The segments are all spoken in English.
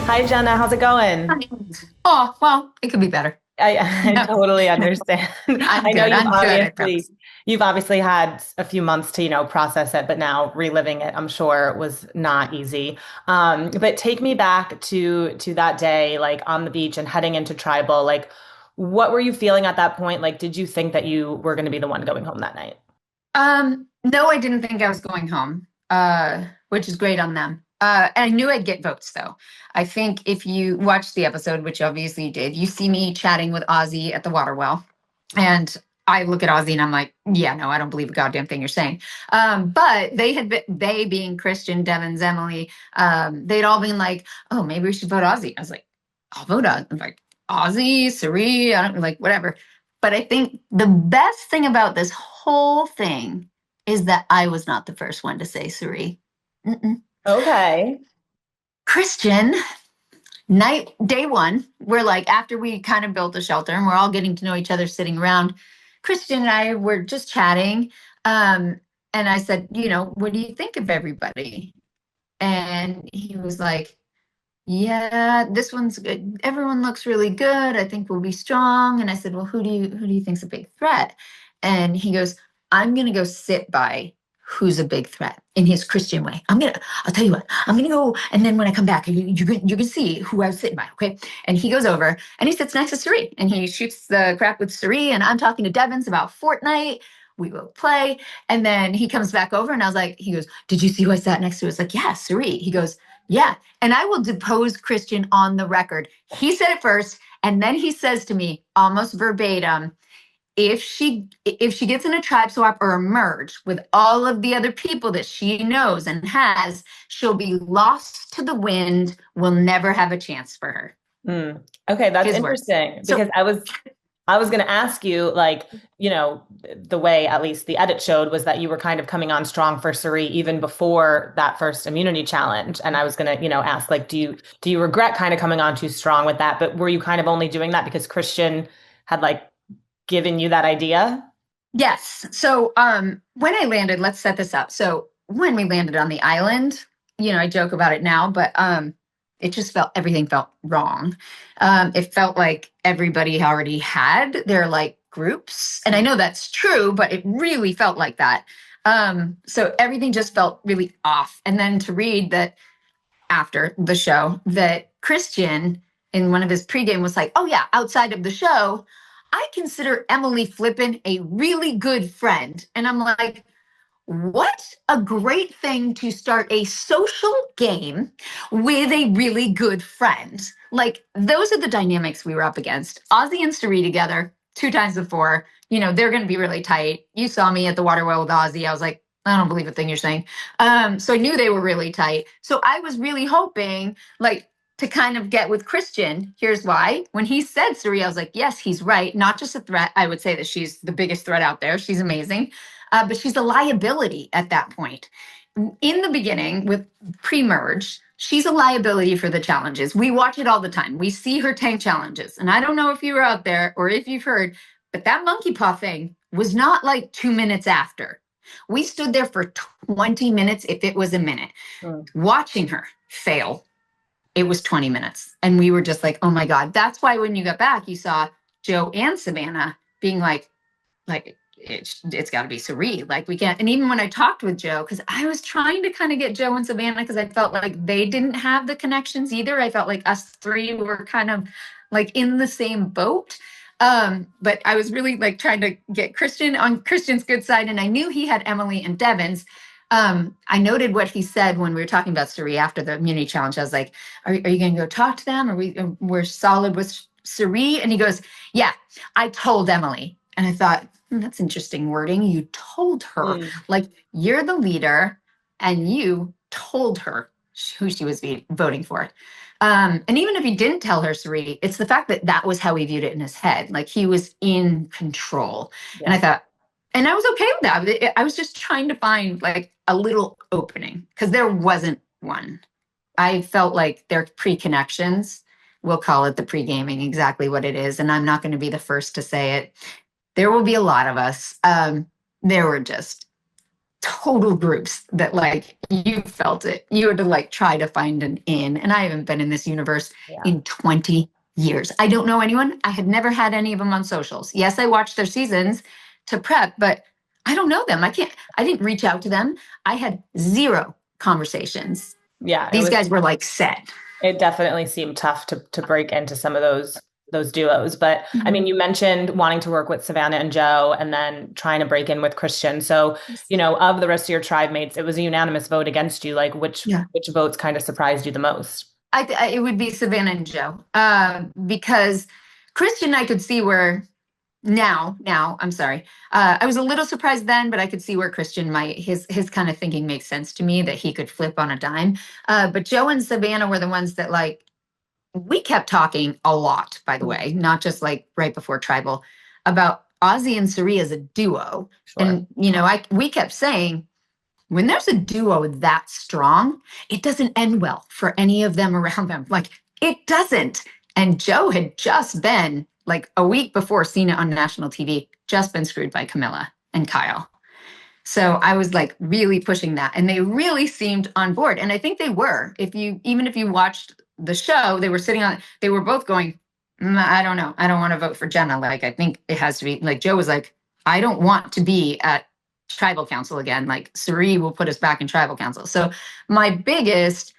Hi, Jenna. How's it going? Oh, well, it could be better. I No, totally understand. I'm I know good. I'm good, I promise. you've obviously had a few months to, process it, but now reliving it, I'm sure was not easy. But take me back to that day, like on the beach and heading into tribal. Like, what were you feeling at that point? Like, did you think that you were going to be the one going home that night? No, I didn't think I was going home, which is great on them. I knew I'd get votes though. I think if you watched the episode, which obviously you did, you see me chatting with Aussie at the water well. And I look at Aussie and I'm like, yeah, no, I don't believe a goddamn thing you're saying. But they being Christian, Devon's, Emily, they'd all been like, oh, maybe we should vote Aussie. I was like, I'll vote on like Aussie, Cirie, I don't like whatever. But I think the best thing about this whole thing is that I was not the first one to say Cirie. Mm-mm. Okay. Christian, day one, we're like, after we kind of built a shelter and we're all getting to know each other sitting around, Christian and I were just chatting. And I said, what do you think of everybody? And he was like, yeah, this one's good. Everyone looks really good. I think we'll be strong. And I said, well, who do you think's a big threat? And he goes, I'm gonna go sit by who's a big threat in his Christian way. I'll tell you what, I'm gonna go, and then when I come back, you can see who I was sitting by, okay? And he goes over and he sits next to Cirie and he shoots the crap with Cirie, and I'm talking to Devins about Fortnite. We will play. And then he comes back over and I was like, he goes, did you see who I sat next to? It's like, yeah, Cirie. He goes, yeah. And I will depose Christian on the record. He said it first, and then he says to me, almost verbatim, if she gets in a tribe swap or a merge with all of the other people that she knows and has, she'll be lost to the wind. We'll never have a chance for her. Hmm. Okay, that's His words. interesting So because I was going to ask you, like, the way at least the edit showed was that you were kind of coming on strong for Suri even before that first immunity challenge. And I was going to, ask, like, do you regret kind of coming on too strong with that? But were you kind of only doing that because Christian had like given you that idea? yes. So when I landed, let's set this up. So when we landed on the island, I joke about it now, but it just everything felt wrong. It felt like everybody already had their like groups. And I know that's true, but it really felt like that. So everything just felt really off. And then to read that after the show that Christian in one of his pregame was like, oh yeah, outside of the show, I consider Emily Flippin a really good friend. And I'm like, what a great thing to start a social game with a really good friend. Like, those are the dynamics we were up against. Ozzy and Cirie together 2 times before, they're going to be really tight. You saw me at the water well with Ozzy. I was like, I don't believe a thing you're saying. So I knew they were really tight. So I was really hoping, like, to kind of get with Christian. Here's why. When he said Cirie, I was like, yes, he's right. Not just a threat. I would say that she's the biggest threat out there. She's amazing. But she's a liability at that point. In the beginning, with pre-merge, she's a liability for the challenges. We watch it all the time. We see her tank challenges. And I don't know if you were out there or if you've heard, but that monkey paw thing was not like 2 minutes after. We stood there for 20 minutes, if it was a minute, watching her fail. It was 20 minutes. And we were just like, oh my God. That's why when you got back, you saw Joe and Savannah being like it's got to be Cirie. Like, we can't. And even when I talked with Joe, because I was trying to kind of get Joe and Savannah, because I felt like they didn't have the connections either. I felt like us three were kind of like in the same boat. But I was really like trying to get Christian on Christian's good side, and I knew he had Emily and Devon's. I noted what he said when we were talking about Cirie after the immunity challenge. I was like, "Are you going to go talk to them? We're solid with Cirie?" And he goes, "Yeah, I told Emily." And I thought, that's interesting wording. You told her, Mm. like, you're the leader, and you told her who she was voting for. And even if he didn't tell her, Cirie, it's the fact that that was how he viewed it in his head. Like, he was in control. And I Yeah. thought, and I was okay with that. I was just trying to find like a little opening because there wasn't one. I felt like their pre-connections, we'll call it the pre-gaming, exactly what it is. And I'm not going to be the first to say it. There will be a lot of us. There were just total groups that like you felt it. You had to like try to find an in. And I haven't been in this universe Yeah. in 20 years. I don't know anyone. I had never had any of them on socials. Yes, I watched their seasons to prep, but I don't know them. I didn't reach out to them. I had zero conversations. Yeah, These guys were like set. it definitely seemed tough to break into some of those duos. But I mean, you mentioned wanting to work with Savannah and Joe and then trying to break in with Christian. So, of the rest of your tribe mates, it was a unanimous vote against you. Like Yeah. which votes kind of surprised you the most? It would be Savannah and Joe, because Christian, I could see where now, I'm sorry. I was a little surprised then, but I could see where Christian might his kind of thinking makes sense to me that he could flip on a dime. But Joe and Savannah were the ones that like we kept talking a lot, by the way, not just like right before tribal, about Aussie and Cirie as a duo. Sure. And we kept saying when there's a duo that strong, it doesn't end well for any of them around them. Like it doesn't. And Joe had just been like a week before seen it on national TV, just been screwed by Camilla and Kyle. So I was like really pushing that. And they really seemed on board. And I think they were. Even if you watched the show, they were sitting on, they were both going, I don't know. I don't want to vote for Jenna. Like, I think it has to be like Joe was like, I don't want to be at tribal council again. Like Cirie will put us back in tribal council. So my biggest,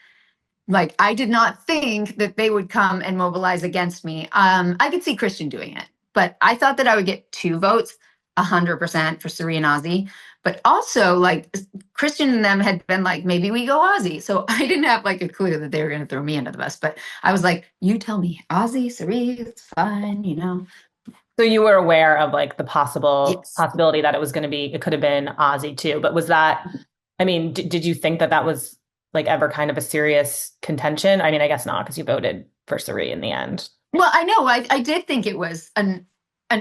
like, I did not think that they would come and mobilize against me. I could see Christian doing it, but I thought that I would get 2 votes, 100% for Cirie and Aussie. But also, like, Christian and them had been like, maybe we go Aussie. So I didn't have like a clue that they were going to throw me under the bus. But I was like, you tell me, Aussie, Cirie, it's fine. So you were aware of like the Yes. possibility that it could have been Ozzy too. But was that, I mean, did you think that that was like ever kind of a serious contention? I mean, I guess not because you voted for Siri in the end. Well, I know I did think it was an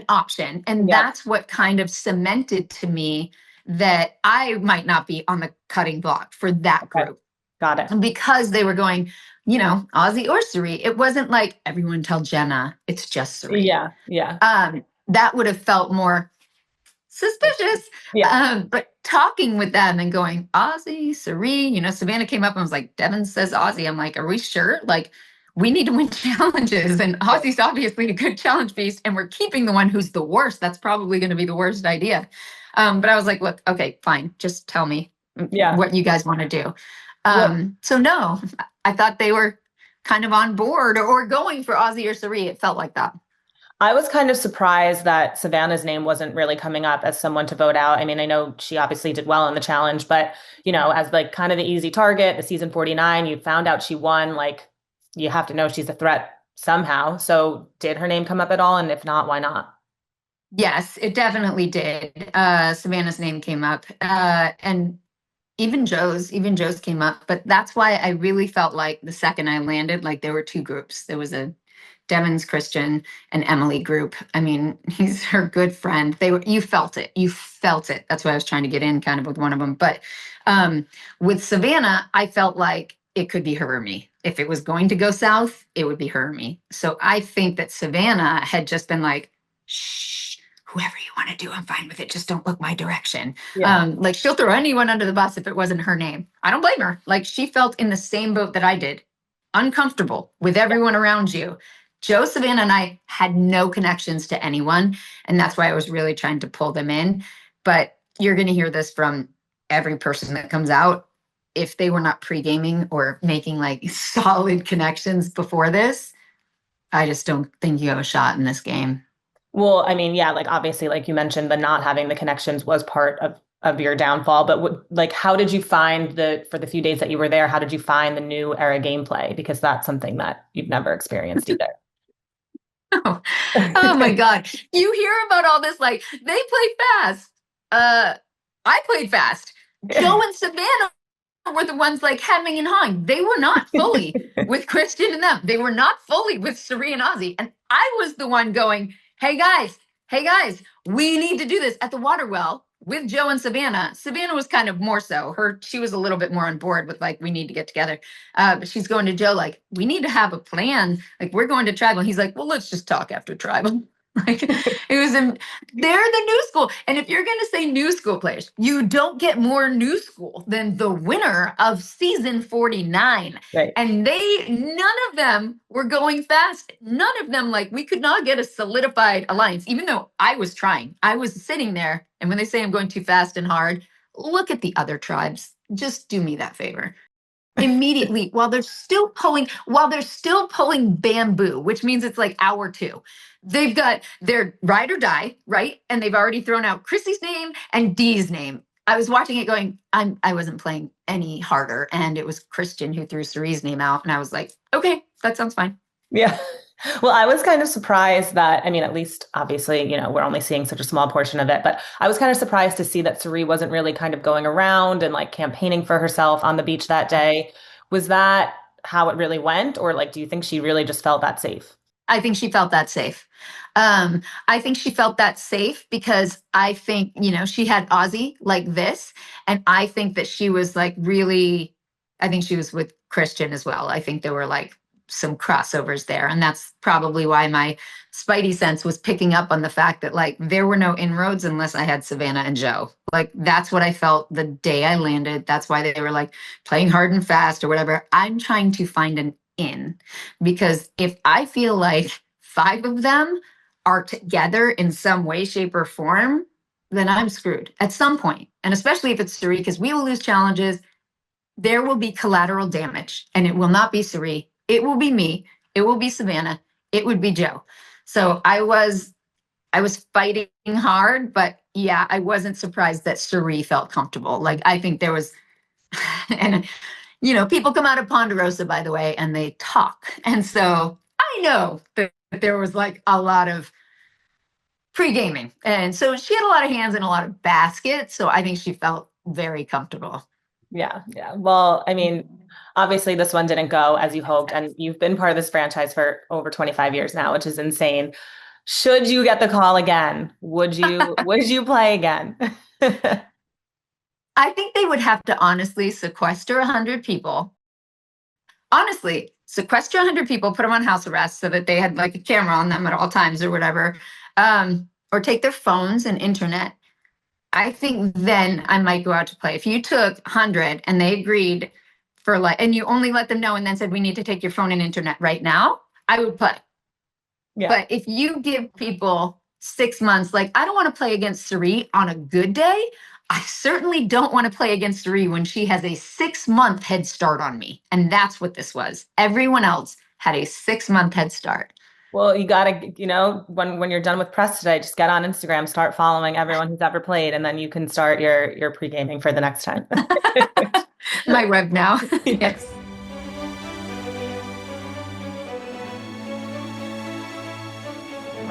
option, and Yep. that's what kind of cemented to me that I might not be on the cutting block for that Okay. group. Got it. And because they were going, Aussie or Cirie, it wasn't like everyone tell Jenna, it's just Cirie. Yeah. Yeah. That would have felt more suspicious. Yeah. But talking with them and going, Aussie, Cirie, Savannah came up and was like, Devin says Aussie. I'm like, are we sure? Like, we need to win challenges. And Yeah. Aussie's obviously a good challenge beast, and we're keeping the one who's the worst. That's probably going to be the worst idea. But I was like, look, okay, fine. Just tell me Yeah. what you guys want to do. Well, So no, I thought they were kind of on board or going for Aussie or Cirie. It felt like that. I was kind of surprised that Savannah's name wasn't really coming up as someone to vote out. I mean, I know she obviously did well in the challenge, but as like kind of the easy target, the season 49, you found out she won, like you have to know she's a threat somehow. So did her name come up at all? And if not, why not? Yes, it definitely did. Savannah's name came up, and even Joe's came up. But that's why I really felt like the second I landed, like there were two groups. There was a Devin's Christian and Emily group. I mean, he's her good friend. You felt it. You felt it. That's why I was trying to get in kind of with one of them. But with Savannah, I felt like it could be her or me. If it was going to go south, it would be her or me. So I think that Savannah had just been like, shh, whoever you want to do, I'm fine with it. Just don't look my direction. Yeah. Like she'll throw anyone under the bus if it wasn't her name. I don't blame her. Like she felt in the same boat that I did, uncomfortable with everyone around you. Joe, Savannah, and I had no connections to anyone. And that's why I was really trying to pull them in. But you're going to hear this from every person that comes out. If they were not pre-gaming or making like solid connections before this, I just don't think you have a shot in this game. Well, I mean, yeah, like obviously, like you mentioned, the not having the connections was part of your downfall. But like, how did you find for the few days that you were there? How did you find the new era gameplay? Because that's something that you've never experienced either. Oh, oh my God. You hear about all this, like they play fast. I played fast. Joe and Savannah were the ones like hemming and hawing. They were not fully with Christian and them. They were not fully with Cirie and Aussie. And I was the one going, hey guys, we need to do this at the water well with Joe and Savannah. Savannah was kind of more so. She was a little bit more on board with like, we need to get together. But she's going to Joe like, we need to have a plan. Like we're going to tribal. And he's like, well, let's just talk after tribal. Like it was in, they're the new school. And if you're going to say new school players, you don't get more new school than the winner of season 49. Right. And none of them were going fast. None of them, like, we could not get a solidified alliance, even though I was trying. I was sitting there. And when they say I'm going too fast and hard, look at the other tribes. Just do me that favor immediately while they're still pulling bamboo, which means it's like hour two. They've got their ride or die, right? And they've already thrown out Chrissy's name and Dee's name. I was watching it going, I wasn't playing any harder. And it was Christian who threw Cirie's name out. And I was like, okay, that sounds fine. Yeah. Well, I was kind of surprised that, I mean, at least obviously, we're only seeing such a small portion of it, but I was kind of surprised to see that Cirie wasn't really kind of going around and like campaigning for herself on the beach that day. Was that how it really went? Or like, do you think she really just felt that safe? I think she felt that safe. I think she felt that safe because I think, she had Aussie like this. And I think that she was like really, I think she was with Christian as well. I think there were like some crossovers there. And that's probably why my spidey sense was picking up on the fact that like there were no inroads unless I had Savannah and Joe. Like that's what I felt the day I landed. That's why they were like playing hard and fast or whatever. I'm trying to find an in because if I feel like five of them are together in some way, shape, or form, then I'm screwed at some point. And especially if it's Cirie, because we will lose challenges. There will be collateral damage, and it will not be Cirie. It will be me. It will be Savannah. It would be Joe. So I was fighting hard, but yeah, I wasn't surprised that Cirie felt comfortable. Like I think there was, and people come out of Ponderosa, by the way, and they talk, and so I know that there was like a lot of pre-gaming, and so she had a lot of hands and a lot of baskets. So I think she felt very comfortable. Yeah. Yeah. Well, I mean, obviously this one didn't go as you hoped, and you've been part of this franchise for over 25 years now, which is insane. Should you get the call again, would you play again? I think they would have to honestly sequester 100 people. Honestly, sequester 100 people, put them on house arrest so that they had like a camera on them at all times or whatever, or take their phones and internet. I think then I might go out to play. If you took 100 and they agreed for like, and you only let them know and then said, we need to take your phone and internet right now, I would play. Yeah. But if you give people 6 months, like I don't want to play against Cirie on a good day. I certainly don't want to play against Cirie when she has a 6-month head start on me. And that's what this was. Everyone else had a 6-month head start. Well, you gotta, when you're done with press today, just get on Instagram, start following everyone who's ever played, and then you can start your pre-gaming for the next time. My rev now. Yes.